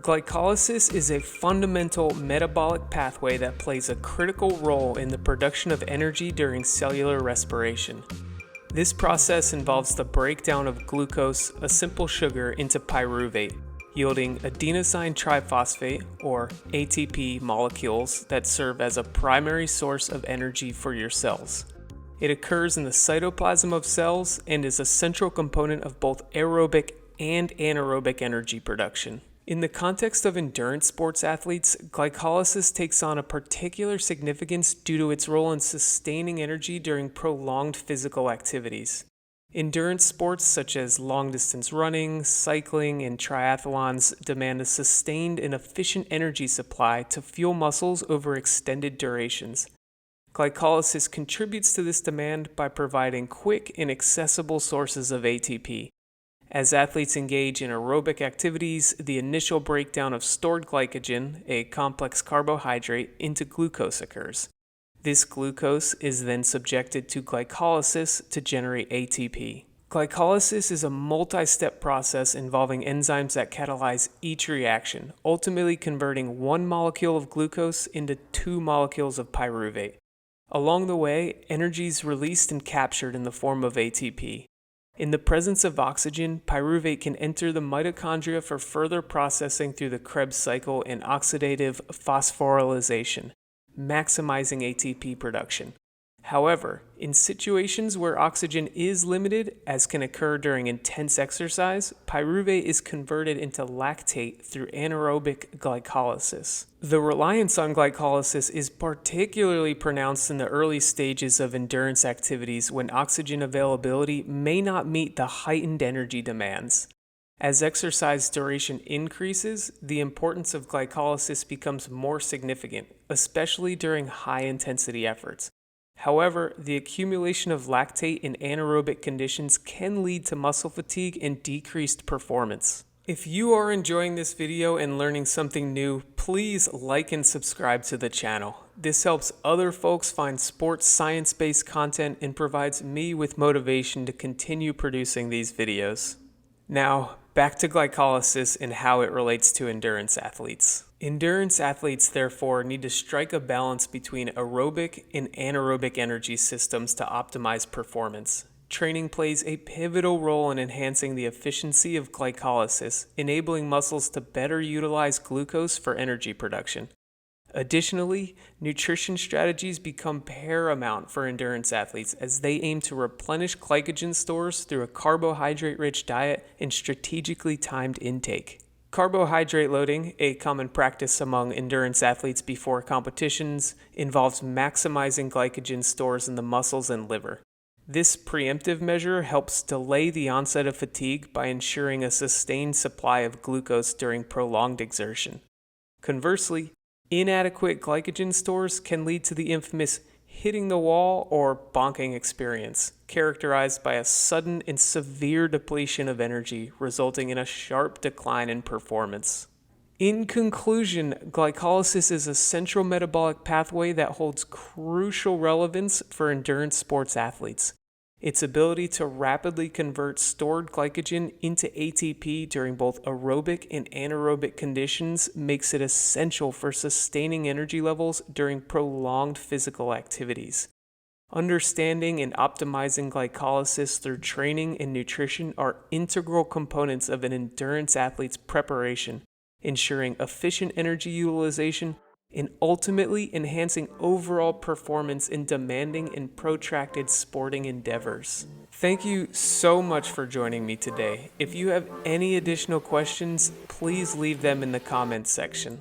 Glycolysis is a fundamental metabolic pathway that plays a critical role in the production of energy during cellular respiration. This process involves the breakdown of glucose, a simple sugar, into pyruvate, yielding adenosine triphosphate, or ATP, molecules that serve as a primary source of energy for your cells. It occurs in the cytoplasm of cells and is a central component of both aerobic and anaerobic energy production. In the context of endurance sports athletes, glycolysis takes on a particular significance due to its role in sustaining energy during prolonged physical activities. Endurance sports such as long-distance running, cycling, and triathlons demand a sustained and efficient energy supply to fuel muscles over extended durations. Glycolysis contributes to this demand by providing quick and accessible sources of ATP. As athletes engage in aerobic activities, the initial breakdown of stored glycogen, a complex carbohydrate, into glucose occurs. This glucose is then subjected to glycolysis to generate ATP. Glycolysis is a multi-step process involving enzymes that catalyze each reaction, ultimately converting one molecule of glucose into 2 molecules of pyruvate. Along the way, energy is released and captured in the form of ATP. In the presence of oxygen, pyruvate can enter the mitochondria for further processing through the Krebs cycle and oxidative phosphorylation, maximizing ATP production. However, in situations where oxygen is limited, as can occur during intense exercise, pyruvate is converted into lactate through anaerobic glycolysis. The reliance on glycolysis is particularly pronounced in the early stages of endurance activities when oxygen availability may not meet the heightened energy demands. As exercise duration increases, the importance of glycolysis becomes more significant, especially during high-intensity efforts. However, the accumulation of lactate in anaerobic conditions can lead to muscle fatigue and decreased performance. If you are enjoying this video and learning something new, please like and subscribe to the channel. This helps other folks find sports science-based content and provides me with motivation to continue producing these videos. Now, back to glycolysis and how it relates to endurance athletes. Endurance athletes, therefore, need to strike a balance between aerobic and anaerobic energy systems to optimize performance. Training plays a pivotal role in enhancing the efficiency of glycolysis, enabling muscles to better utilize glucose for energy production. Additionally, nutrition strategies become paramount for endurance athletes as they aim to replenish glycogen stores through a carbohydrate-rich diet and strategically timed intake. Carbohydrate loading, a common practice among endurance athletes before competitions, involves maximizing glycogen stores in the muscles and liver. This preemptive measure helps delay the onset of fatigue by ensuring a sustained supply of glucose during prolonged exertion. Conversely, inadequate glycogen stores can lead to the infamous hitting the wall or bonking experience, characterized by a sudden and severe depletion of energy, resulting in a sharp decline in performance. In conclusion, glycolysis is a central metabolic pathway that holds crucial relevance for endurance sports athletes. Its ability to rapidly convert stored glycogen into ATP during both aerobic and anaerobic conditions makes it essential for sustaining energy levels during prolonged physical activities. Understanding and optimizing glycolysis through training and nutrition are integral components of an endurance athlete's preparation, ensuring efficient energy utilization and ultimately enhancing overall performance in demanding and protracted sporting endeavors. Thank you so much for joining me today. If you have any additional questions, please leave them in the comments section.